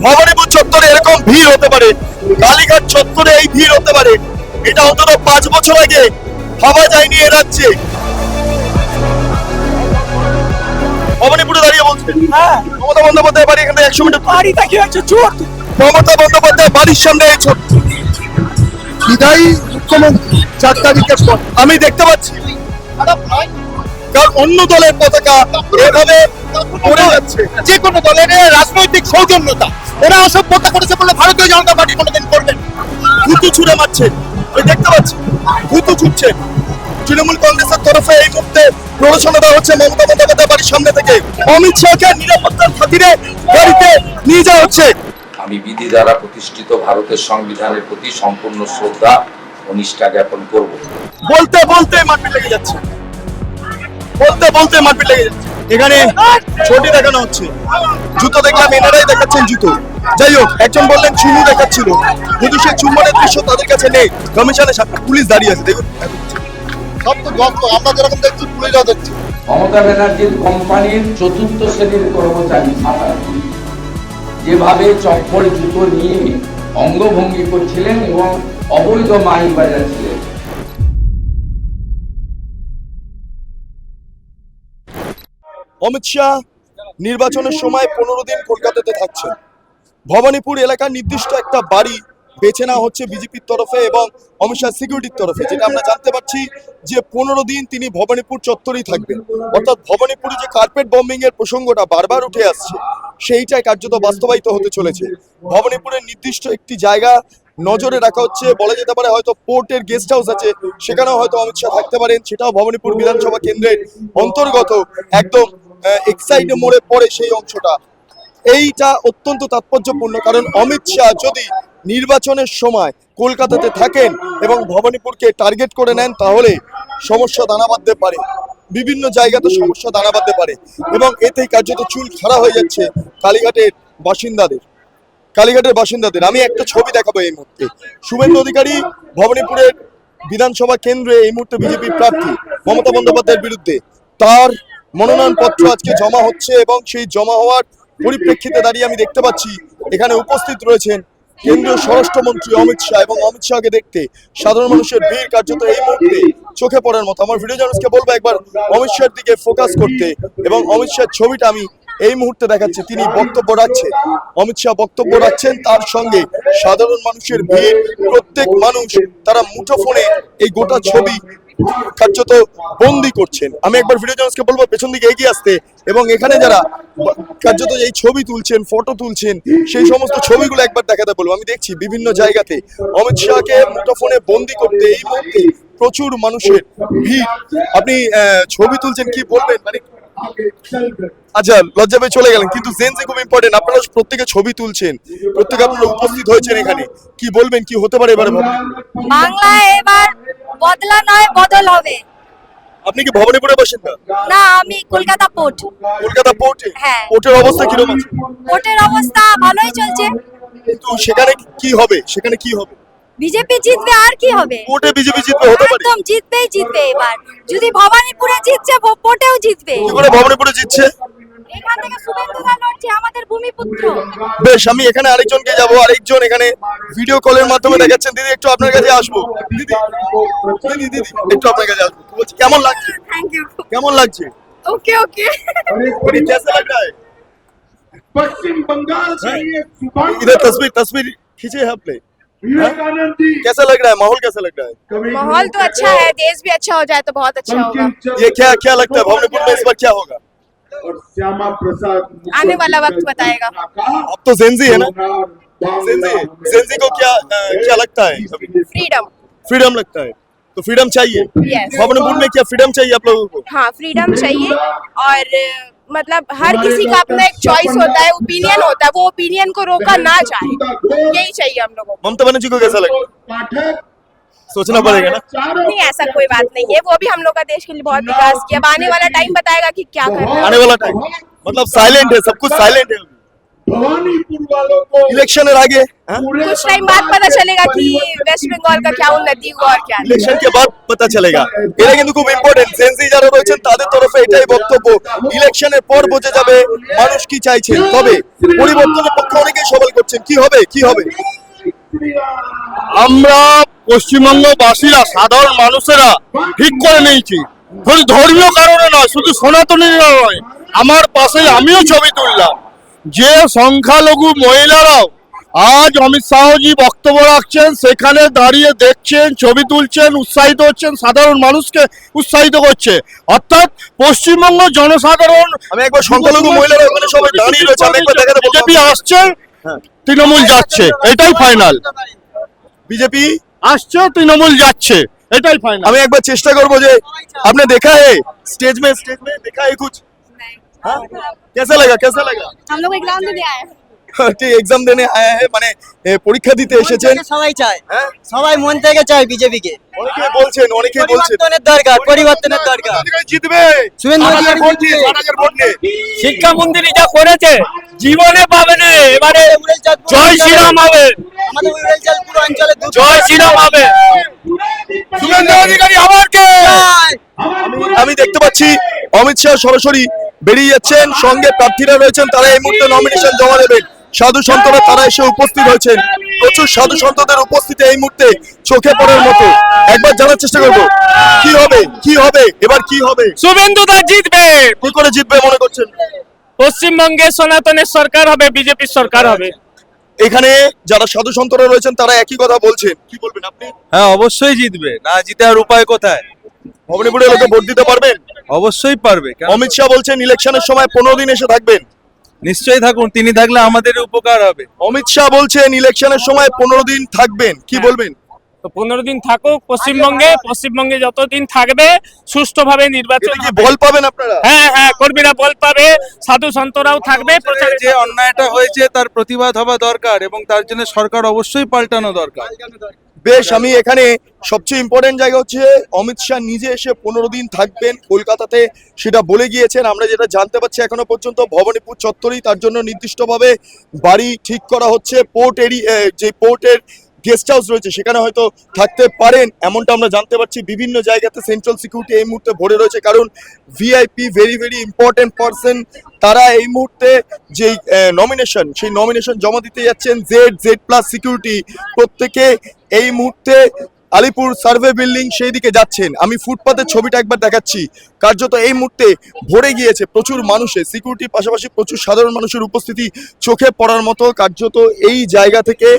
ভবানীপুর চত্বরে এরকম ভিড় হতে পারে, কালীঘাট চত্বরে এই ভিড় হতে পারে, এটা অন্তত 5 বছর আগে ভাবা যায়নি এ রাজ্যে। ভবানীপুরে দাঁড়িয়ে বলছেন মমতা বন্দ্যোপাধ্যায় বাড়ি এখান থেকে 100 মিটার বাড়িটা কি হচ্ছে চোর? মমতা বন্দ্যোপাধ্যায় বাড়ির সামনে এই ছোট বিদায়ী মুখ্যমন্ত্রী 4 তারিখের পর আমি দেখতে পাচ্ছি কারণ অন্য দলের পতাকা এভাবে পড়ে যাচ্ছে। যে কোনো দলের রাজনৈতিক সৌজন্যতা, ওরা অসভ্যতা করেছে বলে ভারতীয় জনতা পার্টি কোনোদিন করবেন। ভুতু ছুড়ে মারছে, আমি দেখতে পাচ্ছি ভুতু ছুটছে। তৃণমূল কংগ্রেসের তরফে এই মুহূর্তে প্ররোচনা দেওয়া হচ্ছে মমতা বন্দ্যোপাধ্যায় বাড়ির সামনে থেকে। অমিত শাহকে নিরাপত্তার খাতিরে গাড়িতে নিয়ে যাওয়া হচ্ছে। আমি বিধি দ্বারা প্রতিষ্ঠিত ভারতের সংবিধানের প্রতি সম্পূর্ণ শ্রদ্ধা ও নিষ্ঠা জ্ঞাপন করব। বলতে বলতে মারপিট লেগে যাচ্ছে, বলতে বলতে মারপিট লেগে যাচ্ছে। এখানে ছবি দেখানো হচ্ছে, জুতো দেখলাম এনারাই দেখাচ্ছেন জুতো। যাই হোক, একজন বললেন চুমু দেখাচ্ছিল, যদি সে চুম্বনের দৃশ্য তাদের কাছে নেই। কমিশনের সামনে পুলিশ দাঁড়িয়ে আছে, দেখুন সব তো আমরা যেরকম দেখছি পুলিশরা দেখছি। মমতা ব্যানার্জির কোম্পানির 4র্থ শ্রেণীর কর্মচারী যেভাবে চপ্পল জুতো নিয়ে অঙ্গভঙ্গি করছিলেন এবং অবৈধ মাইক বাজাচ্ছিলেন। অমিত শাহ নির্বাচনের সময় 15 দিন কলকাতাতে থাকছেন। ভবানীপুর এলাকার নির্দিষ্ট একটা বাড়ি বেছে নেওয়া হচ্ছে বিজেপির তরফে এবং অমিত শাহ সিকিউরিটির তরফে, যেটা আমরা জানতে পারছি যে 15 দিন তিনি ভবানীপুর চত্বরেই থাকবেন। অর্থাৎ ভবানীপুরে যে কার্পেট বম্বিং এর প্রসঙ্গটা বারবার উঠে আসছে, সেইটাই কার্যত বাস্তবায়িত হতে চলেছে। ভবানীপুরের নির্দিষ্ট একটি জায়গা নজরে রাখা হচ্ছে, বলা যেতে পারে হয়তো পোর্টের গেস্ট হাউস আছে, সেখানেও হয়তো অমিত শাহ থাকতে পারেন। সেটাও ভবানীপুর বিধানসভা কেন্দ্রের অন্তর্গত, একদম এক্সাইডে মোড়ে পড়ে সেই অংশটা। এইটা অত্যন্ত তাৎপর্যপূর্ণ, কারণ অমিত শাহ যদি নির্বাচনের সময় কলকাতাতে থাকেন এবং ভবানীপুরকে টার্গেট করে নেন, তাহলে সমস্যা দানা বাঁধতে পারে, বিভিন্ন জায়গাতে সমস্যা দানা বাঁধতে পারে। এবং এতেই কার্যত চুল খাড়া হয়ে যাচ্ছে কালীঘাটের বাসিন্দাদের। আমি একটা ছবি দেখাবো এই মুহূর্তে। শুভেন্দু অধিকারী ভবানীপুরের বিধানসভা কেন্দ্রে এই মুহূর্তে বিজেপি প্রার্থী মমতা বন্দ্যোপাধ্যায়ের বিরুদ্ধে, তার মনোনয়ন পত্র আজকে জমা হচ্ছে এবং সেই জমা হওয়ার পরিপ্রেক্ষিতে দাঁড়িয়ে আমি দেখতে পাচ্ছি এখানে উপস্থিত রয়েছেন কেন্দ্রীয় স্বরাষ্ট্রমন্ত্রী অমিত শাহ, এবং অমিত শাহকে দেখতে সাধারণ মানুষের ভিড় কার্যত এই মুহূর্তে চোখে পড়ার মতো। আমার ভিডিও জার্নালিস্টকে বলবো একবার অমিত শাহের দিকে ফোকাস করতে, এবং অমিত শাহের ছবিটা আমি এই মুহূর্তে দেখাচ্ছি। তিনি বক্তব্য রাখছেন, অমিত শাহ বক্তব্য রাখছেন, তার সঙ্গে সাধারণ মানুষের ভিড়, প্রত্যেক মানুষ তারা মুঠোফোনে এই গোটা ছবি কার্যত বন্দি করছেন। আমি একবার ভিডিও জার্নালিস্টকে বলবো পেছন দিকে এগিয়ে আসতে, এবং এখানে যারা কার্যত এই ছবি তুলছেন, ফটো তুলছেন, সেই সমস্ত ছবিগুলো একবার দেখাতে বলবো। আমি দেখছি বিভিন্ন জায়গাতে অমিত শাহকে মুঠোফোনে বন্দি করতে এই মুহূর্তে প্রচুর মানুষের ভিড়। আপনি ছবি তুলছেন, কি বলবেন? মানে আচ্ছা, লজ্জা পেয়ে চলে গেলেন, কিন্তু জেনজি খুব ইম্পর্টেন্ট। আপনারা প্রত্যেকে ছবি তুলছেন, প্রত্যেকে আপনারা উপস্থিত হয়েছেন এখানে, কি বলবেন, কি হতে পারে এবারে? বাংলায় এবার বদলা নয় বদল হবে। আপনি কি ভবানীপুরে বাসিন্দা? না, আমি কলকাতা পোর্ট। কলকাতা পোর্টে? হ্যাঁ। পোর্টের অবস্থা কিরকম আছে? পোর্টের অবস্থা ভালোই চলছে। কিন্তু সেখানে কি হবে? সেখানে কি হবে? বিজেপি জিতবে, আর কি হবে? পোর্টে বিজেপি জিতবে, হতে পারে? একদম জিতবে এবার। যদি ভবানীপুরে জিতছে, পোর্টেও জিতবে। কি করে ভবানীপুরে জিতছে? এখান থেকে শুভেন্দু দা লড়ছে, আমাদের ভূমিপুত্র। বেশ, আমি এখানে আরেকজনকে যাবো। আরেকজন এখানে ভিডিও কলের মাধ্যমে দেখাচ্ছেন। দিদি, একটু আপনার কাছে আসবো। দিদি একটু আপনার কাছে আসবো। বলছি, কেমন লাগছে? Thank you. কেমন লাগছে? Okay okay. कैसा लग रहा है? पश्चिम बंगाल से ये इधर तस्वीर खींचे हैं आपने? विवेकानंद जी कैसा लग रहा है? माहौल कैसा लग रहा है? माहौल तो अच्छा है, देश भी अच्छा हो जाए तो बहुत अच्छा होगा। ये क्या लगता है भवानीपुर में इस बार क्या होगा? और श्यामा प्रसाद आने वाला वक्त बताएगा। अब तो जेनजी है ना, जेनजी को क्या लगता है? फ्रीडम लगता है, तो फ्रीडम चाहिए। Yes. भवानीपुर में क्या फ्रीडम चाहिए आप लोगों को? हाँ, फ्रीडम चाहिए। और मतलब हर किसी का अपना एक चॉइस होता है, ओपिनियन होता है, वो ओपिनियन को रोका ना जाए, यही चाहिए हम लोगों को। ममता बनर्जी को कैसा लगता है? पाठक सोचना पड़ेगा ना। नहीं, ऐसा कोई बात नहीं है, वो भी हम लोग का देश के लिए बहुत विकास किया। अब आने वाला टाइम बताएगा कि क्या करना है। आने वाला टाइम मतलब साइलेंट है, सब कुछ साइलेंट है। भवानीपुर वालों को ইলেকশনের আগে হ্যাঁ? पूरे कुछ टाइम बाद पता चलेगा कि वेस्ट बंगाल का क्या उन्नति हुआ और क्या नहीं। ইলেকশন কে বাদ পাতা চলেগা। এটা কিন্তু খুব ইম্পর্টেন্ট। জেনজি যারা রয়েছেন তাদের তরফে এটাই বক্তব্য, ইলেকশনের পর বোঝা যাবে মানুষ কি চাইছেন। তবে পরিবর্তনের পক্ষে অনেকেই সওয়াল করছেন কি হবে কি হবে। আমরা পশ্চিমবঙ্গবাসীরা সাধারণ মানুষেরা ঠিক করে নিয়েছি, শুধু ধর্মীয় কারণে নয়, শুধু সনাতনীরা নয়, আমার পাশে আমিও ছবি তুললাম যে সংখ্যালঘু মহিলারাও আজ অমিত শাহজি বক্তব্য রাখছেন, সেখানে দাঁড়িয়ে দেখছেন, ছবি তুলছেন, উৎসাহিত হচ্ছেন, সাধারণ মানুষকে উৎসাহিত করছে। অর্থাৎ পশ্চিমবঙ্গ জনসাধারণ, আমি একবার সংখ্যালঘু মহিলারা ওখানে সবাই দাঁড়িয়ে রয়েছে, আমি একবার দেখাতে বলবো। বিজেপি আসছে, তৃণমূল যাচ্ছে, এটাই ফাইনাল। बीजेपी আসছে, তৃণমূল যাচ্ছে, এটাই ফাইনাল। আমি একবার চেষ্টা করবো যে आपने देखा है स्टेज में देखा है कुछ हाँ? कैसा लगा हम लोग एग्जाम देने आए हैं। ঠিক এক্সাম দেনে আয়া है মানে পরীক্ষা দিতে এসেছেন সবাই চায়, হ্যাঁ সবাই মন থেকে চায় বিজেপি কে। অনেকেই বলছেন পরিবর্তনের দরকার, পরিবর্তনের দরকার। জিতবে শুভেন্দু 8,000 ভোট নিয়ে 8,000 ভোট নিয়ে শিক্ষামন্ত্রী যা করেছে জীবনে পাবে না, এবারে জয় শ্রীরাম হবে, আমাদের উড়েলচাঁদপুর অঞ্চলে জয় শ্রীরাম হবে। শুভেন্দু অধিকারী আবার কে? আমি দেখতে পাচ্ছি অমিত শাহ সরাসরি বেরিয়ে যাচ্ছেন, সঙ্গে প্রার্থীরা রয়েছেন, তারা এই মুহূর্তে নমিনেশন জমা দেবেন। সাধু সন্তরা তারা এসে উপস্থিত হয়েছেন, প্রচুর সাধু সন্তদের উপস্থিতি এই মুহূর্তে চোখে পড়ার মতো। একবার জানার চেষ্টা করবো কি হবে এবার কি হবে, শুভেন্দু দা জিতবে। কি করে জিতবে মনে করছেন? পশ্চিমবঙ্গে সনাতনের সরকার হবে, বিজেপির সরকার হবে। এখানে যারা সাধু সন্তরা রয়েছেন তারা একই কথা বলছেন, কি বলবেন আপনি? হ্যাঁ, অবশ্যই জিতবে, না জিতে আর উপায় কোথায়? ভবানীপুরে লোকে ভোট দিতে পারবেন? অবশ্যই পারবে। কেন? অমিত শাহ বলছেন ইলেকশনের সময় 15 দিন এসে থাকবেন। নিশ্চয়ই থাকুন, তিনি থাকলে আমাদের উপকার হবে। অমিত শাহ বলছেন ইলেকশনের সময় 15 দিন থাকবেন, কি বলবেন? তো 15 দিন থাকুক পশ্চিমবঙ্গে যতদিন থাকবে সুষ্ঠুভাবে নির্বাচন এটা কি হবে। বল পাবেন আপনারা? হ্যাঁ, কর্মীরা বল পাবে, সাধু সন্তরাও থাকবে প্রচারে। যে অন্যায়টা হয়েছে তার প্রতিবাদ হওয়া দরকার এবং তার জন্য সরকার অবশ্যই পাল্টানো দরকার। বেশ, আমি এখানে সবচেয়ে ইম্পর্টেন্ট জায়গা হচ্ছে অমিত শাহ নিজে এসে 15 দিন থাকবেন কলকাতাতে, সেটা বলে গিয়েছেন। আমরা যেটা জানতে পারছি এখনো পর্যন্ত ভবানীপুর চত্বরেই তার জন্য নির্দিষ্টভাবে বাড়ি ঠিক করা হচ্ছে। পোর্ট এরিয়া যে পোর্টের গেস্ট হাউস রয়েছে সেখানে হয়তো থাকতে পারেন, এমনটা আমরা জানতে পারছি। বিভিন্ন জায়গাতে সেন্ট্রাল সিকিউরিটি এই মুহূর্তে ভরে রয়েছে, কারণ ভিআইপি ভেরি ইম্পর্টেন্ট পারসন তারা এই মুহূর্তে যে নমিনেশন সেই নমিনেশন জমা দিতে যাচ্ছেন। জেড প্লাস সিকিউরিটি প্রত্যেকে এই মুহূর্তে আলিপুর সার্ভে বিল্ডিং সেই দিকে যাচ্ছেন। আমি ফুটপাতের ছবিটা একবার দেখাচ্ছি, কার্যত এই মুহূর্তে ভরে গিয়েছে প্রচুর মানুষের, সিকিউরিটির পাশাপাশি প্রচুর সাধারণ মানুষের উপস্থিতি চোখে পড়ার মতো। কার্যত এই জায়গা থেকে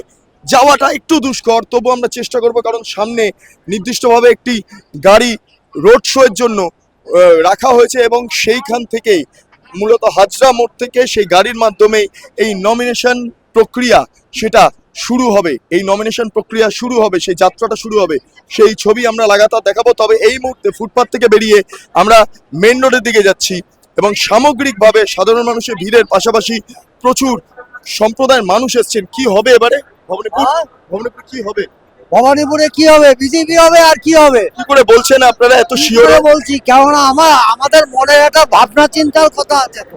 যাওয়াটা একটু দুষ্কর, তবু আমরা চেষ্টা করব, কারণ সামনে নির্দিষ্টভাবে একটি গাড়ি রোড শো এর জন্য রাখা হয়েছে এবং সেইখান থেকেই মূলত হাজরা মোড় থেকে সেই গাড়ির মাধ্যমে এই নমিনেশন প্রক্রিয়া সেটা শুরু হবে, সেই যাত্রাটা শুরু হবে। সেই ছবি আমরা লাগাতার দেখাবো। তবে এই মুহূর্তে ফুটপাত থেকে বেরিয়ে আমরা মেন রোডের দিকে যাচ্ছি এবং সামগ্রিকভাবে সাধারণ মানুষের ভিড়ের পাশাপাশি প্রচুর সম্প্রদায়ের মানুষ এসছেন। কি হবে এবারে ভবানীপুর কি হবে? ভবানীপুরে কি হবে? বিজেপি হবে, আর কি হবে? কি করে বলছেন আপনারা এত শিওর? বলছি কেননা আমাদের মনে একটা ভাবনা চিন্তার কথা আছে। তো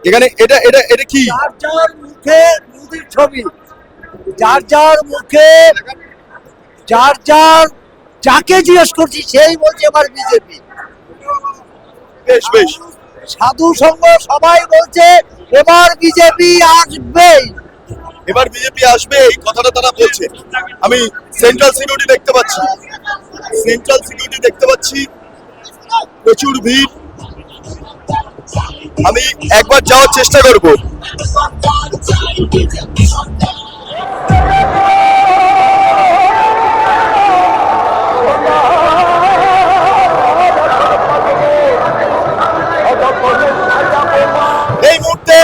এখানে এটা কি? যার যার মুখে মোদির ছবি, যার যার মুখে যাকে জিজ্ঞেস করছি সেই বলছে এবার বিজেপি। বেশ সাধু সংঘ সবাই বলছে এবার বিজেপি আসবেই। এবার বিজেপি আসবে, এই কথাটা তারা বলছে। আমি সেন্ট্রাল সিকিউরিটি দেখতে পাচ্ছি, প্রচুর ভিড়। আমি একবার যাওয়ার চেষ্টা করব। এই মুহূর্তে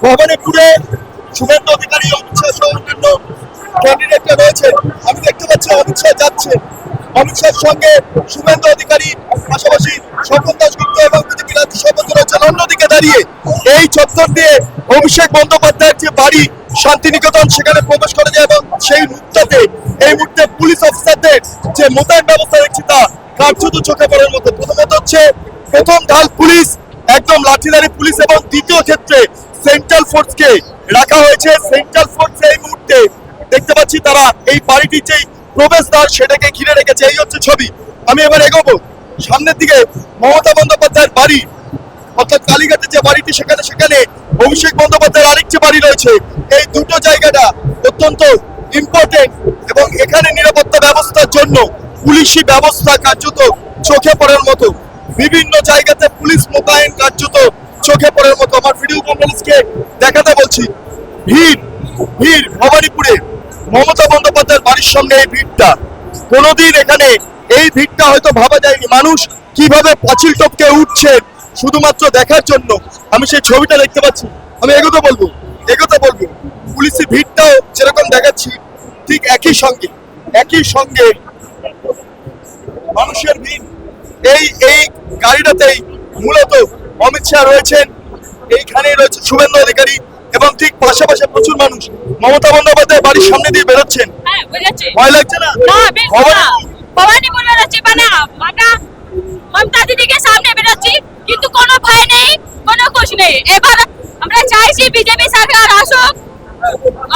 ভবানীপুরে শুভেন্দু অধিকারী, অমিত শাহ সহ অন্যান্য ক্যান্ডিডেটরা রয়েছে। আমি দেখতে পাচ্ছি অমিত শাহ যাচ্ছে, অমিত শাহের সঙ্গে শুভেন্দু অধিকারী পাশাপাশি স্বপন দাশগুপ্ত এবং বিজেপি রাজ্য সভাপতি রয়েছেন। অন্যদিকে দাঁড়িয়ে এই চত্বর দিয়ে অভিষেক বন্দ্যোপাধ্যায়ের যে বাড়ি শান্তিনিকেতন সেখানে প্রবেশ করা যায় এবং সেই মুহূর্তে এই মুহূর্তে পুলিশ অফিসারদের যে মোতায়েন ব্যবস্থা দেখছি তা কার্যত চোখে পড়ার মতো। প্রথমত হচ্ছে প্রথম ঢাল পুলিশ, একদম একদম লাঠিধারী পুলিশ এবং দ্বিতীয় ক্ষেত্রে সেন্ট্রাল ফোর্সকে রাখা হয়েছে। সেন্ট্রাল ফোর্স এই মুহূর্তে দেখতে পাচ্ছি তারা এই বাড়িটির যেই প্রবেশদ্বার সেটাকে ঘিরে রেখেছে। এই হচ্ছে ছবি। আমি এবার এগোবো সামনের দিকে। মমতা বন্দ্যোপাধ্যায়ের বাড়ি অর্থাৎ কালীঘাটের যে বাড়িটি সেখানে অভিষেক বন্দ্যোপাধ্যায়ের আরেকটি বাড়ি রয়েছে। এই দুটো জায়গাটা অত্যন্ত ইম্পর্টেন্ট এবং এখানে নিরাপত্তা ব্যবস্থার জন্য পুলিশি ব্যবস্থা কার্যত চোখে পড়ার মতো। বিভিন্ন জায়গাতে পুলিশ মোতায়েন কার্যত চোখে পড়ার মতো। আমার ভিডিও জার্নালিস্টকে দেখাতে বলছি, ভিড় ভিড় ভবানীপুরে মমতা বন্দ্যোপাধ্যায়ের বাড়ির সামনে এই ভিড়টা, কোনোদিন এখানে এই ভিড়টা হয়তো ভাবা যায়নি। মানুষ কিভাবে পাঁচিল টপকে উঠছে শুধুমাত্র দেখার জন্য। আমি সেই ছবিটা দেখতে পাচ্ছি। আমি এগোতে বলবো পুলিশি ভিড়টাও যেরকম দেখাচ্ছি ঠিক একই সঙ্গে মানুষের ভিড়। এই গাড়িটাতেই মূলত অমিত শাহ রয়েছেন, এইখানেই রয়েছে শুভেন্দু অধিকারী এবং ঠিক পাশাপাশি প্রচুর মানুষ মমতা বন্দ্যোপাধ্যায়ের বাড়ির সামনে দিয়ে বেরোচ্ছেন। হ্যাঁ বুঝেছি। ভয় লাগছে না? না বিলকুল না। ভবানীপুর বেরোচ্ছি মানে আমরা মমতা দিদিকে সামনে বেরোচ্ছি, কিন্তু কোনো ভয় নেই, কোনো কুছ নেই। এবার আমরা চাইছি বিজেপি সরকার আসুক,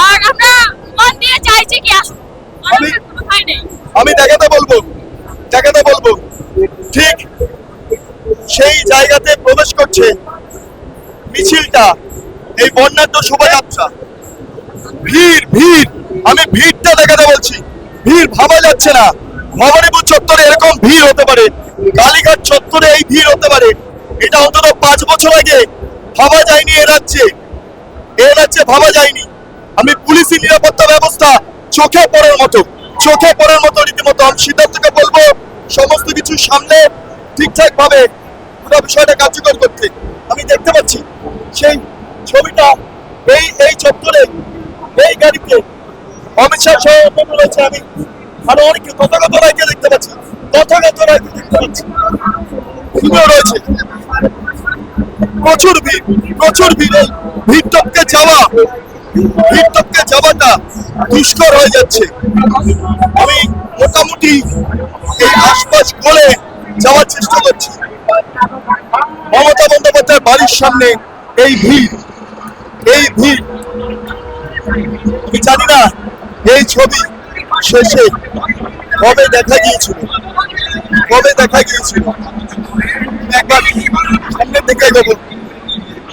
আর আমরা মন দিয়ে চাইছি কি আসুক। আমাদের কোনো ভয় নেই। আমি দেখাতে বলবো ঠিক সেই জায়গাতে প্রবেশ করছে মিছিলটা, এই বর্ণাঢ্য শোভাযাত্রা। ভিড় আমি ভিড়টা দেখাতে বলছি। ভিড় ভাবা যাচ্ছে না ভবানীপুর চত্বরে এরকম ভিড় হতে পারে, কালীঘাট চত্বরে এই ভিড় হতে পারে। এটা অন্তত 5 বছর আগে ভাবা যায়নি এ রাজ্যে ভাবা যায়নি। আমি পুলিশি নিরাপত্তা ব্যবস্থা চোখে পড়ার মতো রীতিমতো। আমি সিদ্ধার্থকে বলবো সমস্ত কিছু সামনে ঠিকঠাক ভাবে পুরো বিষয়টা কার্যকর করতে। আমি দেখতে পাচ্ছি সেই ছবিটা এই চত্বরে এই গাড়িতে অমিত শাহ সহ অন্যান্য রয়েছে। আমি আরো অনেক তথাগত রায়কে দেখতে পাচ্ছি, তুমিও রয়েছে। প্রচুর ভিড়। এই ভিড় টপকে যাওয়াটা দুষ্কর হয়ে যাচ্ছে। আমি মোটামুটি এই আশপাশ বলে যাওয়ার চেষ্টা করছি। মমতা বন্দ্যোপাধ্যায়ের বাড়ির সামনে এই ভিড়। আমি জানি না এই ছবি শেষে কবে দেখা গিয়েছিল। একবার সামনের দিকে এগোবো,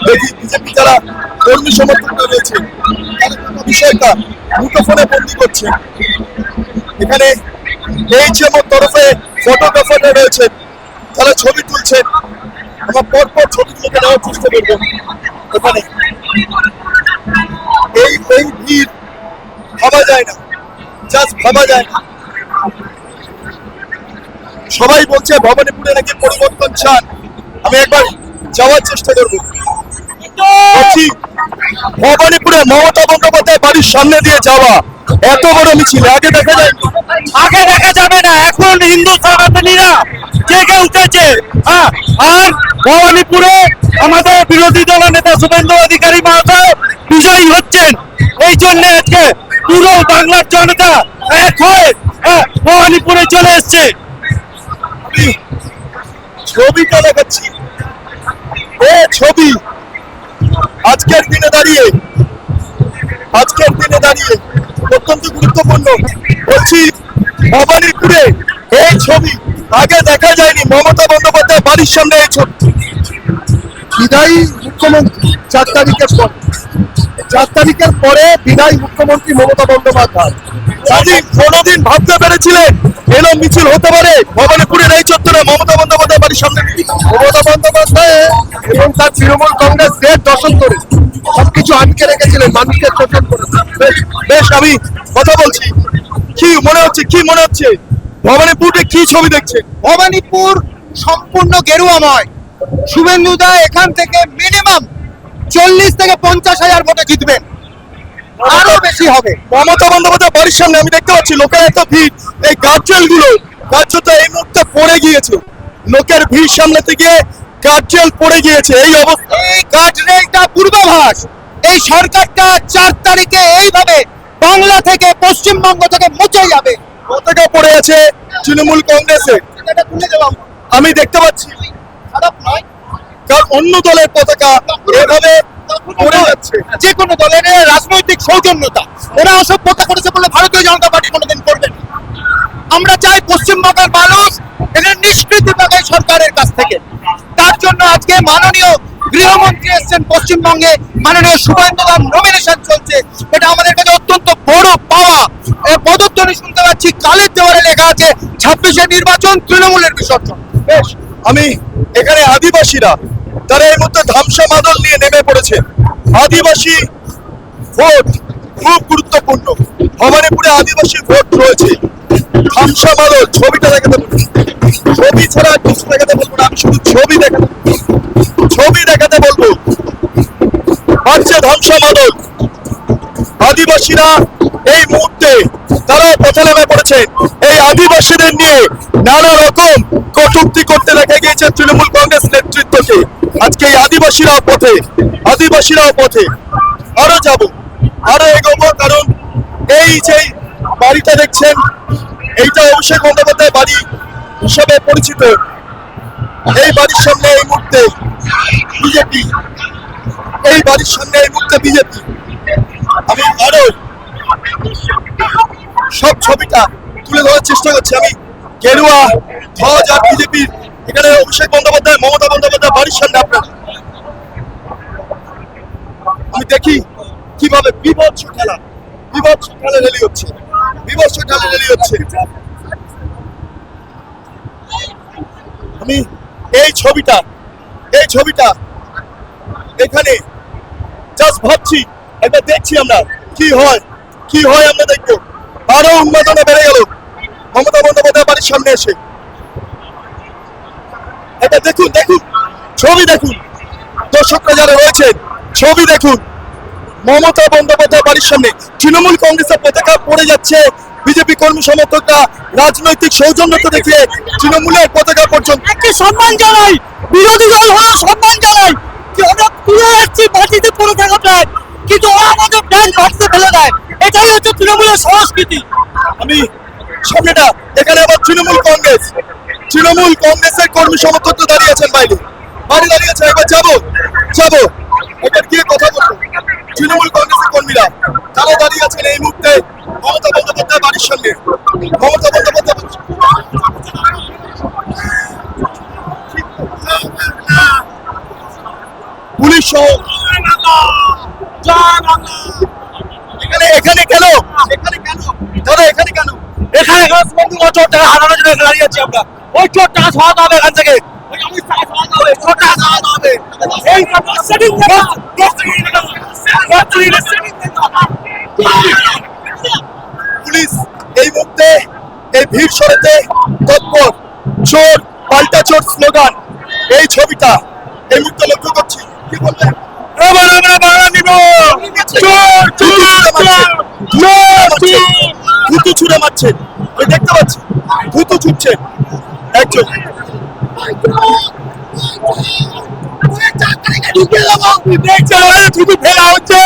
দেখি বিজেপি যারা কর্মী সমর্থক রয়েছে বিষয়টা মুঠোফোনে বন্দি করছে। এখানে এই যেমন তরফে ফটোগ্রাফাররা রয়েছে, তারা ছবি তুলছেন। আমরা পরপর ছবিগুলোকে নেওয়ার চেষ্টা করবো। ওখানে এই ভিড় ভাবা যায় না, সবাই বলছে ভবানীপুরে নাকি পরিবর্তন চান। আমি একবার যাওয়ার চেষ্টা করবো। ভবানীপুরে মমতা বন্দ্যোপাধ্যায় বাড়ির সামনে দিয়ে যাওয়া এত বড় মিছিল আগে দেখা যাবে না। এখন হিন্দু সনাতনীরা জেগে উঠেছে। আর ভবানীপুরে আমাদের বিরোধী দল নেতা শুভেন্দু অধিকারী মহাশয় বিজয়ী হচ্ছেন। এই জন্য আজকে পুরো বাংলার জনতা এক হয়ে ভবানীপুরে চলে এসছে। ছবিটা দেখাচ্ছি, ছবি আজকের দিনে দাঁড়িয়ে অত্যন্ত গুরুত্বপূর্ণ। বলছি ভবানীপুরে এই ছবি আগে দেখা যায়নি। মমতা বন্দ্যোপাধ্যায় বাড়ির সামনে এই ছবি। বিদায়ী মুখ্যমন্ত্রী 4 তারিখের পরে বিদায়ী মুখ্যমন্ত্রী মমতা বন্দ্যোপাধ্যায় কোনোদিন ভাবতে পেরেছিলেন এরকম মিছিল হতে পারে ভবানীপুরের এই চত্বরে মমতা বন্দ্যোপাধ্যায় বাড়ির সামনে? মমতা বন্দ্যোপাধ্যায় এবং তার তৃণমূল কংগ্রেস 1.5 দশক ধরে সবকিছু আটকে রেখেছিলেন, মানুষকে শোষণ করে। বেশ আমি কথা বলছি, কি মনে হচ্ছে ভবানীপুরে কি ছবি দেখছেন? ভবানীপুর সম্পূর্ণ গেরুয়াময়। শুভেন্দুদা এখান থেকে মিনিমাম 40 থেকে 50 হাজার ভোটে জিতবেন, আরো বেশি হবে। মমতা বন্দ্যোপাধ্যায় বাড়ির সামনে আমি দেখতে পাচ্ছি লোকের এত ভিড়। এই গার্ডরেল গুলো কার্যত এই মুহূর্তে পড়ে গিয়েছে। লোকের ভিড় সামলাতে গিয়ে গার্ডরেল পড়ে গিয়েছে। এই অবস্থা, এই গার্ডরেলটা পূর্বাভাস। এই সরকারটা 4 তারিখে এইভাবে বাংলা থেকে পশ্চিমবঙ্গ থেকে মুছে যাবে। পতাকা পড়ে আছে তৃণমূল কংগ্রেসে। আমি দেখতে পাচ্ছি খারাপ নয়, কারণ অন্য দলের পতাকা এভাবে পড়ে যাচ্ছে। যে কোনো দলের রাজনৈতিক সৌজন্যতা, ওরা অসভ্যতা করেছে বলে ভারতীয় জনতা পার্টি কোনোদিন করবে না। আমরা চাই পশ্চিমবঙ্গের মানুষ এদের নিষ্কৃতি পাবে সরকারের কাছ থেকে। তার জন্য আজকে মাননীয় গৃহমন্ত্রী এসেছেন পশ্চিমবঙ্গে, মাননীয় শুভেন্দু দার নমিনেশন চলছে, এটা আমাদের কাছে অত্যন্ত বড় পাওয়া। পদধ্বনি শুনতে পাচ্ছি, কালের দেওয়ালে লেখা আছে 26-এর নির্বাচন তৃণমূলের বিসর্জন। বেশ, আমি এখানে আদিবাসীরা তারা এই মুহূর্তে ধামসা মাদল নিয়ে নেমে পড়েছে। আদিবাসী ভোট খুব গুরুত্বপূর্ণ, ভবানীপুরে আদিবাসী ভোট রয়েছে। ধামসা মাদল ছবিটা দেখাতে বলবো, ছবি ছাড়া আর কিছু দেখাতে বলবো না, আমি শুধু ছবি দেখাতে বলবো। বাড়ছে ধামসা মাদল, আদিবাসীরা এই মুহূর্তে তারা পথে নেমে পড়েছে। এই আদিবাসীদের নিয়ে নানা রকম কটূক্তি করতে দেখা গিয়েছে তৃণমূল কংগ্রেস নেতৃত্বকে। আজকে এই আদিবাসীরাও পথে আরো যাব, আরো এগোবো, কারণ এই যে বাড়িটা দেখছেন, এইটা অভিষেক বন্দ্যোপাধ্যায় বাড়ি হিসেবে পরিচিত। এই বাড়ির সামনে এই মুহূর্তে বিজেপি, আমি আরো সব ছবিটা তুলে ধরার চেষ্টা করছি। আমি গেরুয়া ধ্বজ আর বিজেপির এখানে অভিষেক বন্দ্যোপাধ্যায়, মমতা বন্দ্যোপাধ্যায় বাড়ির সামনে আপনার আমি দেখি কিভাবে বিভৎস খেলা রেলি হচ্ছে। আমি এই ছবিটা এখানে জাস্ট ভাবছি, একবার দেখছি আমরা কি হয় আমরা দেখবো। আরো উন্মাদনা বেড়ে গেল মমতা বন্দ্যোপাধ্যায় বাড়ির সামনে এসে। এটা দেখুন, ছবি দেখুন, দর্শকরা যারা রয়েছেন ছবি দেখুন। মমতা বন্দ্যোপাধ্যায় বাড়ির সামনে তৃণমূল কংগ্রেসের পতাকা পড়ে যাচ্ছে, বিজেপি কর্মী সমর্থকরা রাজনৈতিক সৌজন্যতা দেখে তৃণমূলের পতাকা পর্যন্ত সম্মান জানাই, বিরোধী দল হলো সম্মান জানাই যে আমরা তুলে যাচ্ছি মাটিতে পড়ে থাকা প্রাণ, কিন্তু ওরা আমাদের প্রাণ মাটিতে ফেলে দেয়। এটাই হচ্ছে তৃণমূলের সংস্কৃতি। আমি সামনেটা এখানে আবার তৃণমূল কংগ্রেসের কর্মী সমর্থকরা দাঁড়িয়ে আছেন, বাইরে দাঁড়িয়ে আছে। একবার যাবো একবার গিয়ে কথা বলবো। তৃণমূল কংগ্রেসের কর্মীরা তারা দাঁড়িয়ে আছেন এই মুহূর্তে মমতা বন্দ্যোপাধ্যায় বাড়ির সামনে। পুলিশ সহ এখানে কেন দাদা, এখানে কেন চোর টাকা হারানোর জন্য দাঁড়িয়ে আছি আমরা। ওই চোর টাকা সরাতে হবে এখান থেকে, পুলিশ এই মুহূর্তে এই ভিড় সরাতে তৎপর। চোর পাল্টা চোর স্লোগান, এই ছবিটা এই মুহূর্তে লক্ষ্য করছি। কি বলবেন? থুতু ছুঁড়ে মারছেন, ওই দেখতে পাচ্ছি থুতু ছুটছেন একজন। থুতু ফেলা হচ্ছে,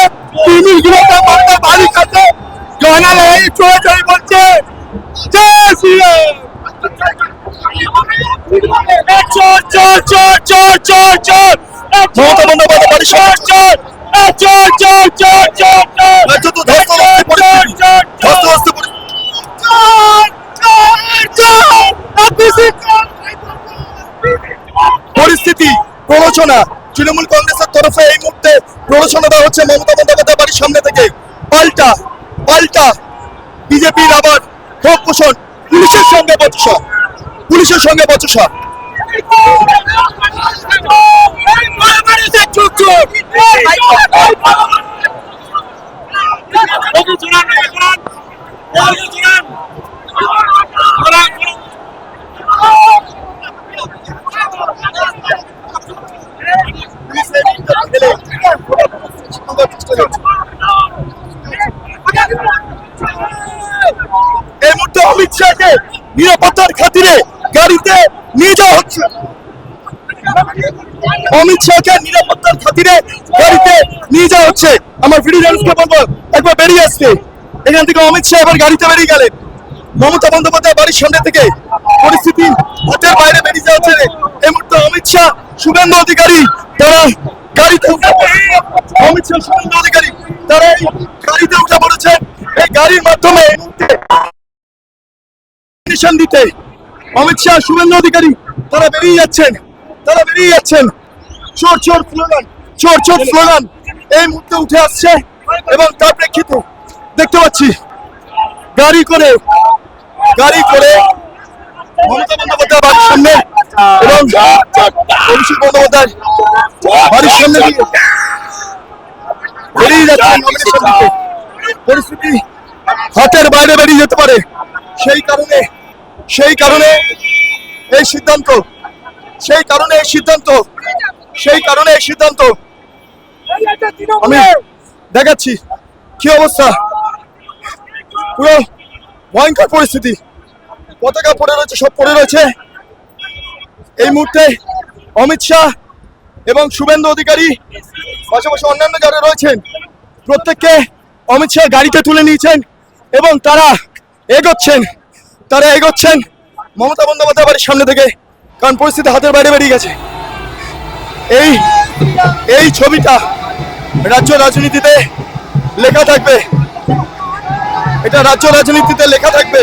বাড়ি কাছে গয়না লাগাই চোরাচুরি বলছে। মমতা বন্দ্যোপাধ্যায় বাড়ির সামনে পরিস্থিতি প্ররোচনা তৃণমূল কংগ্রেসের তরফে এই মুহূর্তে প্ররোচনা দেওয়া হচ্ছে মমতা বন্দ্যোপাধ্যায় বাড়ির সামনে থেকে। পাল্টা বিজেপির আবার ক্ষোভ পোষণ, পুলিশের সঙ্গে বচসা। এই মুহূর্তে অমিত শাহকে নিরাপত্তার খাতিরে গাড়িতে নিয়ে যাওয়া হচ্ছে। আমার ভিডিও জার্নালিস্টকে বলবো একবার বেরিয়ে আসতে এখান থেকে। অমিত শাহ এবার গাড়িতে বেরিয়ে গেলেন। মমতা বন্দ্যোপাধ্যায় বাড়ির সামনে থেকে পরিস্থিতি হাতের বাইরে বেরিয়ে যাচ্ছে। এই মুহূর্তে অমিত শাহ, শুভেন্দু অধিকারী তারা গাড়িতে উঠে পড়েছেন। অমিত শাহ, শুভেন্দু অধিকারী তারা এই গাড়িতে উঠে পড়েছেন। এই গাড়ির মাধ্যমে এই মুহূর্তে নিশান দিতে অমিত শাহ, শুভেন্দু অধিকারী তারা বেরিয়ে যাচ্ছেন। চোর চোর স্লোগান, চোর চোর স্লোগান এই মুহূর্তে উঠে আসছে এবং তার প্রেক্ষিতে দেখতে পাচ্ছি গাড়ি করে মমতা বন্দ্যোপাধ্যায় বাড়ির সামনে এবং অভিষেক বন্দ্যোপাধ্যায় বাড়ির সামনে দিয়ে বেরিয়ে যাচ্ছেন। পরিস্থিতি হাতের বাইরে বেরিয়ে যেতে পারে, সেই কারণে এই সিদ্ধান্ত আমি দেখাচ্ছি কি অবস্থা। পুরো ভয়ঙ্কর পরিস্থিতি, পতাকা পড়ে রয়েছে, সব পড়ে রয়েছে। এই মুহূর্তে অমিত শাহ এবং শুভেন্দু অধিকারী পাশাপাশি অন্যান্য যারা রয়েছেন প্রত্যেককে অমিত শাহ গাড়িতে তুলে নিয়েছেন এবং তারা এগোচ্ছেন মমতা বন্দ্যোপাধ্যায় বাড়ির সামনে থেকে, কারণ পরিস্থিতি হাতের বাইরে বেরিয়ে গেছে। এই ছবিটা রাজ্য রাজনীতিতে লেখা থাকবে, এটা রাজ্য রাজনীতিতে লেখা থাকবে।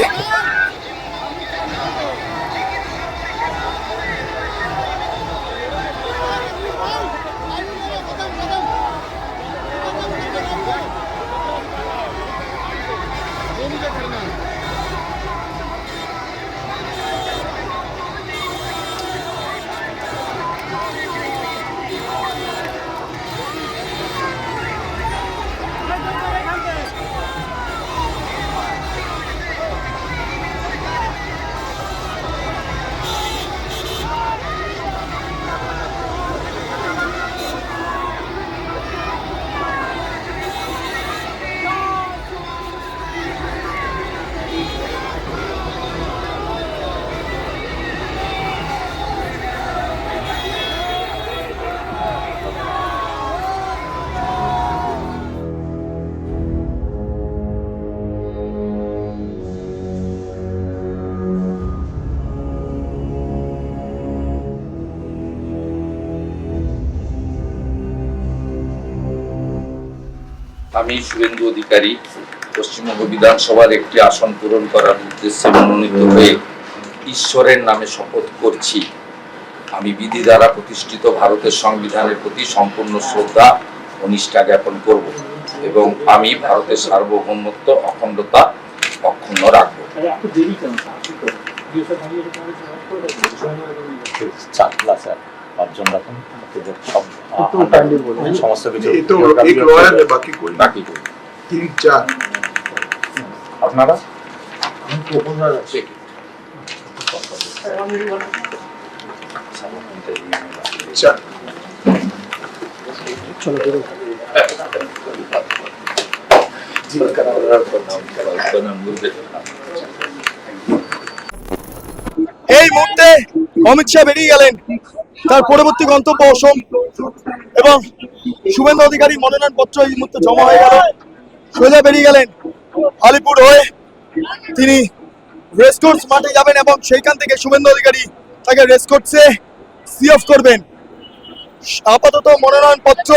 আমি শুভেন্দু অধিকারী পশ্চিমবঙ্গ বিধানসভার একটি আসন পূরণ করার উদ্দেশ্যে মনোনীত হয়ে ঈশ্বরের নামে শপথ করছি, আমি বিধি দ্বারা প্রতিষ্ঠিত ভারতের সংবিধানের প্রতি সম্পূর্ণ শ্রদ্ধা ও নিষ্ঠা জ্ঞাপন করব এবং আমি ভারতের সার্বভৌমত্ব, অখণ্ডতা অক্ষুণ্ণ রাখব। समस्त तीन चार আপনারা এই মুহূর্তে অমিত শাহ বেরিয়ে গেলেন, তার পরবর্তী গন্তব্য অসম এবং শুভেন্দু অধিকারী মনোনয়ন পত্র এই মুহূর্তে জমা হয়ে গেল, সোজা বেরিয়ে গেলেন আলিপুর হয়ে। তিনি রেসকোর্স মাঠে যাবেন এবং সেইখান থেকে শুভেন্দু অধিকারী তাকে রেসকোর্সে সি অফ করবেন। আপাতত মনোনয়ন পত্র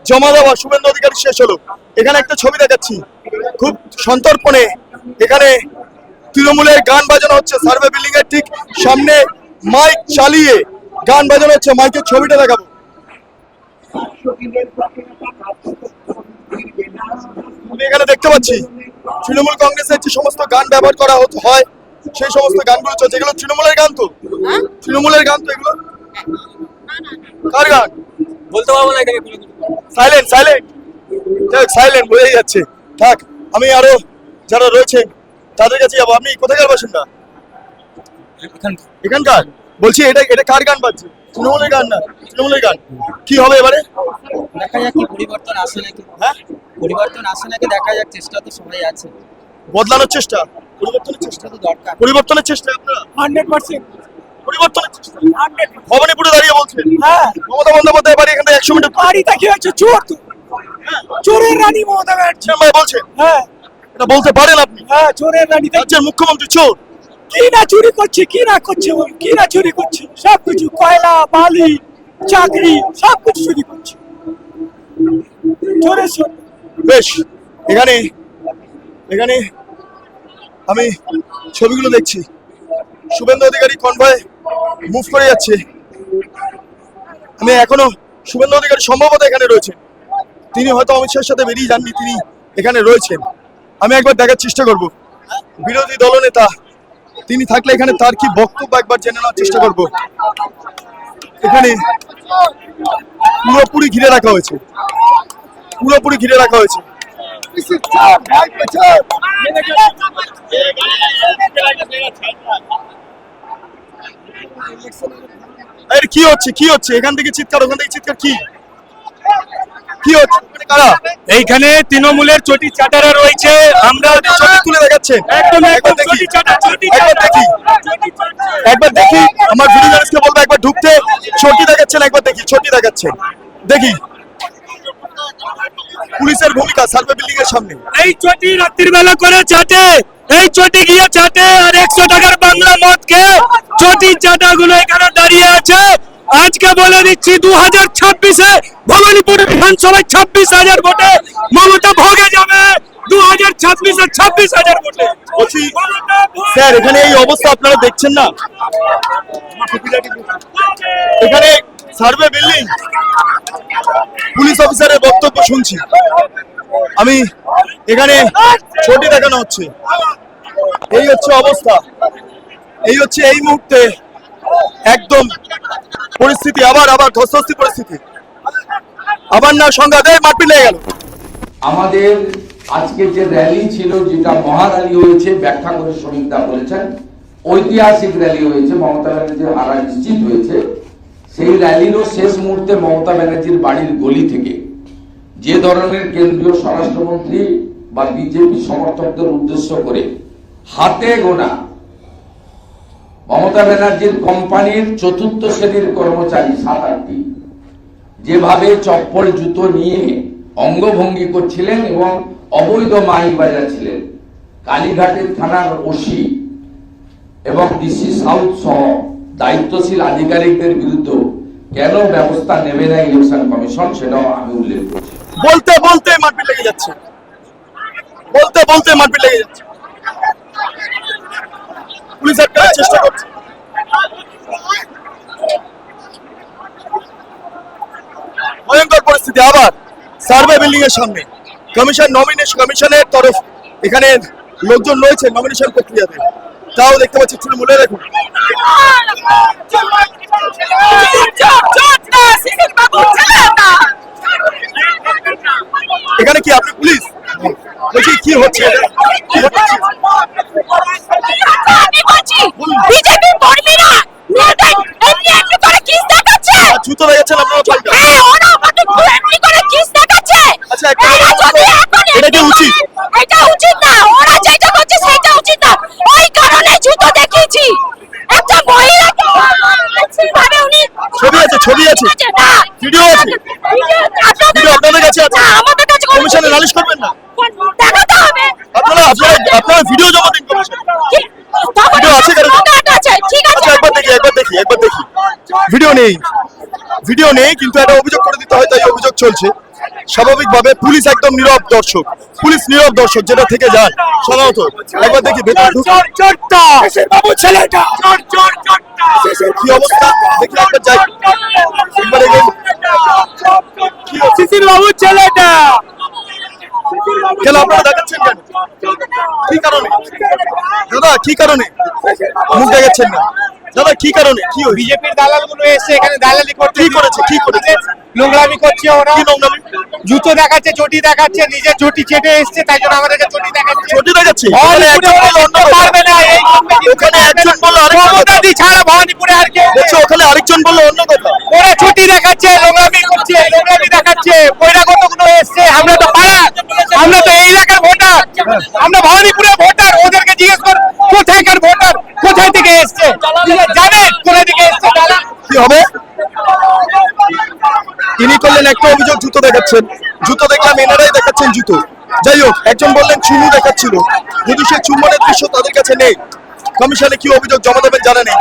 জমা দেওয়া শুভেন্দু অধিকারী শেষ হলো। এখানে একটা ছবি দেখাচ্ছি, খুব সন্তর্পণে এখানে তৃণমূলের গান বাজানো হচ্ছে, সার্ভে বিল্ডিং এর ঠিক সামনে মাইক চালিয়ে গান বাজানো হচ্ছে। মাইকের ছবিটা দেখাবো। আমি এখানে দেখতে পাচ্ছি তৃণমূল কংগ্রেসের যে সমস্ত গান ব্যবহার করা হয় সেই সমস্ত গানগুলো চলছে। এগুলো তৃণমূলের গান তো? তৃণমূলের গান তো এগুলো? কার গান বলতে পারবো না এখানে। সাইলেন্ট সাইলেন্ট বোঝাই যাচ্ছে। থাক, আমি আরো যারা রয়েছে তাদের কাছে যাবো। আপনি কোথাকার বাসিন্দা? এখানকার? বলছি এটা কার গান বাজছে? তৃণমূলের গান না? তৃণমূলের গান। কি হবে এবারে? দেখা যাক কি পরিবর্তন আসে নাকি। হ্যাঁ, পরিবর্তন আসে নাকি দেখা যাক, চেষ্টা তো সবাই আছে। বদলানোর চেষ্টা, পরিবর্তনের চেষ্টা তো দরকার। পরিবর্তনের চেষ্টা আপনারা 100% পরিবর্তনের চেষ্টা। ভবানীপুরে দাঁড়িয়ে বলছেন? হ্যাঁ, মমতা বন্দ্যোপাধ্যায় বাড়ি এখান থেকে 100 মিটার। বাড়িটা কি হচ্ছে? চোর তো, চোরের রানী মমতা ব্যানার্জি ভাই বলছেন? হ্যাঁ, এটা বলতে পারেন আপনি? হ্যাঁ, চোরের রানী রাজ্যের মুখ্যমন্ত্রী চোর। কি না চুরি করছে, কি না করছে, কি না চুরি করছে, সবকিছু কয়লা, বালি, চাকরি সবকিছু চুরি করছে। চোরের সব বেশ, এখানে এখানে আমি ছবিগুলো দেখছি, শুভেন্দু অধিকারী কনভয় মুভ করে যাচ্ছে। আমি এখনো শুভেন্দু অধিকারী সম্ভবত এখানে রয়েছেন, তিনি হয়তো অমিত শাহের সাথে বেরিয়ে যাননি, তিনি এখানে রয়েছেন। আমি একবার দেখার চেষ্টা করব বিরোধী দলনেতা তিনি থাকলে এখানে তার কি বক্তব্য একবার জেনে নেওয়ার চেষ্টা করব। এখানে পুরোপুরি ঘিরে রাখা হয়েছে, পুরোপুরি ঘিরে রাখা হয়েছে। আরে কি হচ্ছে, কি হচ্ছে? এখান থেকে চিৎকার, ওখান থেকে চিৎকার, কি কি হচ্ছে? এখানে কারা? এইখানে তৃণমূলের চটি চাটারা রয়েছে, আমরা ছবি তুলে দেখাচ্ছেন। একদম একবার দেখি, একবার দেখি, একবার দেখি। আমার ভিডিও জার্নালিস্টকে বলবো একবার ঢুকতে। ছটি দেখাচ্ছেন, একবার দেখি, ছটি দেখাচ্ছেন, দেখি। পুলিশের ভূমিকা সার্ভে বিল্ডিং এর সামনে। এই চটি রাত্রির বেলা করে চাটে, এই চটি গিয়ে চাটে আর 100 টাকার বাংলা মদ খেয়ে চটি চাটাগুলো এখানে দাঁড়িয়ে আছে। আজকে বলে দিচ্ছি 2026-এ ভবানীপুর বিধানসভায় 26,000 ভোটে মমতা ভোগে যাবে। 2026-এ 26,000 ভোটে। বলছি স্যার, এখানে এই অবস্থা আপনারা দেখছেন না? এখানে সার্ভে বিল্ডিং, পুলিশ অফিসারের বক্তব্য শুনছি আমি, এখানে ছবি দেখানো হচ্ছে। এই হচ্ছে অবস্থা, এই হচ্ছে এই মুহূর্তে একদম পরিস্থিতি। আবার আবার ধস্তাধস্তি পরিস্থিতি, আবার না সংঘাত, মারপিট লেগে গেল। আমাদের আজকে যে র্যালি ছিল, যেটা মহা র্যালি হয়েছে, ব্যাখ্যা করে শ্রমিকরা বলেছেন ঐতিহাসিক র্যালি হয়েছে, মমতা ব্যানার্জির হারা নিশ্চিত হয়েছে। সেই র্যালিরও শেষ মুহূর্তে মমতা ব্যানার্জির বাড়ির গলি থেকে যে ধরনের কেন্দ্রীয় স্বরাষ্ট্রমন্ত্রী বা বিজেপি সমর্থকদের উদ্দেশ্য করে হাতে গোনা মমতা ব্যানার্জির কোম্পানির চতুর্থ শ্রেণীর কর্মচারী 7-8টি যেভাবে চপ্পল জুতো নিয়ে অঙ্গভঙ্গি করছিলেন এবং অবৈধ মাইক বাজাচ্ছিলেন, কালীঘাটের থানার ওসি এবং ডিসি সাউথ সহ দায়িত্বশীল আধিকারিকদের বিরুদ্ধে কেন ব্যবস্থা নেবে না ইলেকশন কমিশন, সেটাও আমি উল্লেখ করছি। বলতে বলতে মারপিট লেগে যাচ্ছে, বলতে বলতে মারপিট লেগে যাচ্ছে। পুলিশ আটকানোর চেষ্টা করছে। ভয়ঙ্কর পরিস্থিতি। আবার সার্ভে বিল্ডিং এর সামনে কমিশন, নমিনেশন কমিশনের তরফ এখানে লোকজন রয়েছে নমিনেশন প্রক্রিয়াতে, তাও দেখতে পাচ্ছি তৃণমূলের। এখন এখানে কি আপনি পুলিশ? বলছি কি হচ্ছে? কি হচ্ছে? বিজেপি কর্মীরা এমনি করে কিস দেখাচ্ছে। জুতো দেখাচ্ছেন আপনারা পাল্টা? হ্যাঁ, ওরা আমাকে এমনি করে কিস দেখাচ্ছে। আচ্ছা, এরা যদি এখন এটা কি উচিত? এটা উচিত না, ওরা যেটা করছে সেটা উচিত না। ওই কারণে জুতো দেখিয়েছি। একটা মহিলাকে ভাবে উনি ছবি আছে, ছবি আছে, না ভিডিও আছে, ভিডিও আপনাদের কাছে আছে। না, আমাদের কাছে কোনো কমিশনে নালিশ করবেন না? দেখাতে হবে। আপনারা ভিডিও জমা দিন কমিশনে। ভিডিও আছে কেন? ঠিক আছে, আচ্ছা, একবার দেখি, একবার দেখি, একবার দেখি। ভিডিও নেই, ভিডিও নেই, কিন্তু একটা অভিযোগ করে দিতে হয়, তাই অভিযোগ চলছে। স্বাভাবিকভাবে পুলিশ একদম নীরব দর্শক, পুলিশ নীরব দর্শক, যেটা থেকে যান সাধারণত। একবার দেখি ভেতরে বাবু ছেলেটা কি অবস্থা, দেখি একবার যাই, একবার এগোই। কি হচ্ছে? শিশির বাবু ছেলেটা কেন আপনারা দেখাচ্ছেন কেন? কি কারণে দাদা, কি কারণে মুখ দেখাচ্ছেন না দাদা? কি কারণে? কি হয়েছে? বিজেপির দালালগুলো এসে এখানে দালালি করছে। কি করেছে? কি করেছে? নোংরামি করছে ওরা। কি নোংরামি? জুতো দেখাচ্ছে, চটি দেখাচ্ছে, নিজের চটি চেটে এসছে, তাই জন্য আমাদেরকে চটি দেখাচ্ছে। ছবি দেখাচ্ছে? ভবানীপুরে একজন ওরা বললো অন্য জিততে কথা। পারবে না, এই কোম্পানি ওখানে একজন বললো আরেক কথা। মমতাদি ছাড়া ভবানীপুরে আর কেউ নেই। বলছে ওখানে আরেকজন বললো অন্য কথা। ওরা ছুটি দেখাচ্ছে, নোংরামি করছে, নোংরামি দেখাচ্ছে, বহিরাগত গুলো এসছে। আমরা তো পাড়া, আমরা তো এই এলাকার ভোটার, আমরা ভবানীপুরের ভোটার। ওদেরকে জিজ্ঞেস কর কোথায়কার ভোটার, কোথায় থেকে এসছে, জানেন কোথায় থেকে এসছে দাদা? কি হবে? তিনি করলেন একটা অভিযোগ, জুতো দেখাচ্ছেন। জুতো দেখলাম এনারাই দেখাচ্ছেন জুতো। যাই হোক, একজন বললেন চুমু দেখাচ্ছিল, যদি সে চুম্বনের দৃশ্য তাদের কাছে নেই, কমিশনে কি অভিযোগ জমা দেবেন জানা নেই।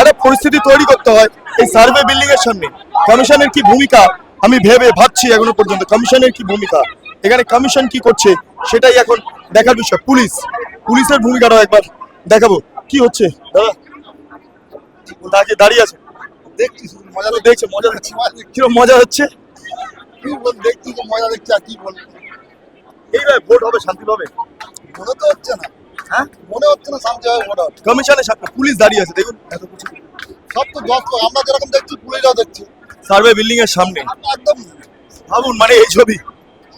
একটা পরিস্থিতি তৈরি করতে হয় এই সার্ভে বিল্ডিং এর সামনে। কমিশনের কি ভূমিকা আমি ভাবছি এখনো পর্যন্ত, কমিশনের কি ভূমিকা, এখানে কমিশন কি করছে সেটাই এখন দেখার বিষয়। পুলিশের ভূমিকাটাও একবার দেখাবো। কি হচ্ছে দাদা? তাকে দাঁড়িয়ে আছে, দেখছি মজা দেখছে, মজা হচ্ছে, কিরকম মজা হচ্ছে? কি বল, দেখছি তো মজা দেখছি, আর কি বল। এইভাবে ভোট হবে শান্তিভাবে? মনে তো হচ্ছে না। হ্যাঁ, মনে হচ্ছে না শান্তিভাবে ভোট হবে। কমিশনের সামনে পুলিশ দাঁড়িয়ে আছে, দেখুন এত কিছু, সব তো দর্শক, আমরা যেরকম দেখছি পুলিশরাও দেখছি সার্ভে বিল্ডিং এর সামনে। একদম ভাবুন, মানে এই ছবি,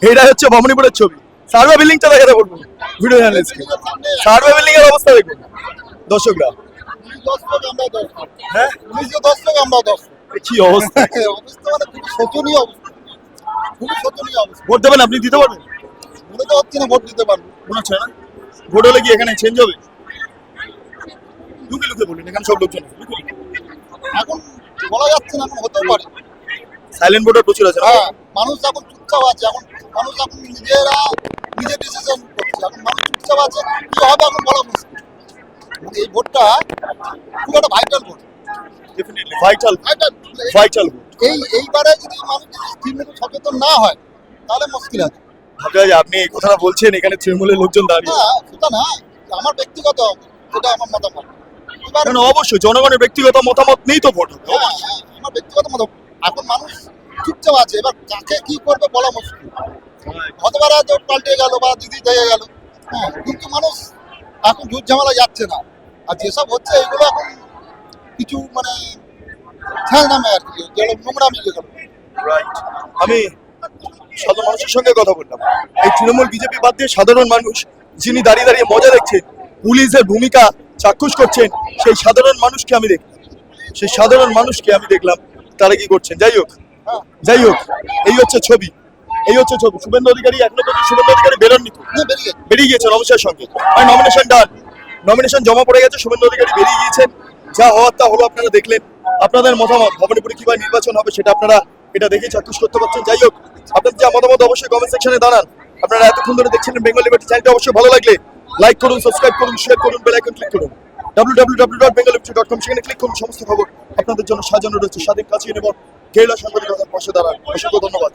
এইটাই হচ্ছে ভবানীপুরের ছবি। সার্ভে বিল্ডিংটা দেখাতে বলবো ভিডিও জার্নালিস্ট, সার্ভে বিল্ডিং এর অবস্থা দেখুন দর্শকরা। হ্যাঁ, পুলিশের দর্শক, আমরা দর্শক। কি অবস্থা, অবস্থা মানে খুবই শোচনীয় অবস্থা, খুবই শোচনীয় অবস্থা। ভোট দেবেন আপনি? দিতে পারবেন? মনে তো হচ্ছে না ভোট দিতে পারবো, মনে হচ্ছে না। ভোট হলে কি এখানে চেঞ্জ হবে? লুকে বলুন, এখানে সব লোকজন এখন বলা যাচ্ছে না, এখন হতেও পারে। সাইলেন্ট ভোটার প্রচুর আছে। হ্যাঁ, মানুষ এখন চুপচাপ আছে, এখন মানুষ এখন নিজের ডিসিশন করছে, এখন মানুষ চুপচাপ আছে। কি হবে এখন বলা মুশকিল। এই ভোটটা খুব একটা vital vote, definitely vital vote. এইবারে যদি মানুষ তৃণমূল সচেতন না হয় তাহলে মুশকিল আছে। আপনি এই কথাটা বলছেন, এখানে তৃণমূলের লোকজন দাঁড়িয়ে, সেটা না আমার ব্যক্তিগত, সেটা আমার মতামত। অবশ্যই জনগণের ব্যক্তিগত মতামত নেই তো ভোট হবে। আমার ব্যক্তিগত মতামত, এখন মানুষ চুপচাপ আছে, এবার কাকে কি করবে বলা মুশকিল। হতে পারে হয়তো পাল্টে গেল বা দিদি থেকে গেল, হ্যাঁ, কিন্তু মানুষ এখন ঝুট ঝামেলা যাচ্ছে না। আর যেসব হচ্ছে এগুলো এখন কিছু মানে নামে আর কি, যেগুলো নোংরা মিলে গেল। আমি সাধারণ মানুষের সঙ্গে কথা বললাম, এই তৃণমূল বিজেপি বাদ দিয়ে সাধারণ মানুষ যিনি দাঁড়িয়ে দাঁড়িয়ে মজা দেখছেন, পুলিশের ভূমিকা চাক্ষুষ করছেন, সেই সাধারণ মানুষকে আমি দেখলাম তারা কি করছেন। যাই হোক, এই হচ্ছে ছবি। শুভেন্দু অধিকারী এখনো পর্যন্ত বেরোননি তো, বেরিয়ে গিয়েছেন অবসরের সঙ্গে, নমিনেশন ডান, নমিনেশন জমা পড়ে গেছে, শুভেন্দু অধিকারী বেরিয়ে গিয়েছেন। যা হওয়ার তা হলো, আপনারা দেখলেন। আপনাদের মতামত ভবানীপুরে কিভাবে নির্বাচন হবে সেটা আপনারা এটা দেখে চাক্ষুষ করতে পারছেন। যাই হোক, আপনাদের যা মতামত অবশ্যই কমেন্ট সেকশনে জানান। আপনারা এতক্ষণ ধরে দেখছিলেন বেঙ্গল লিবার্টি চ্যানেলটা, অবশ্যই ভালো লাগলে লাইক করুন, সাবস্ক্রাইব করুন, শেয়ার করুন, বেল আইকন ক্লিক করুন, www.bengalliberty.com, সেখানে ক্লিক করুন। সমস্ত খবর আপনাদের জন্য সাজানো রয়েছে। স্বাধীন কাছে নেব, কেরলা সাংবাদিকতার পাশে দাঁড়ান। অসংখ্য ধন্যবাদ।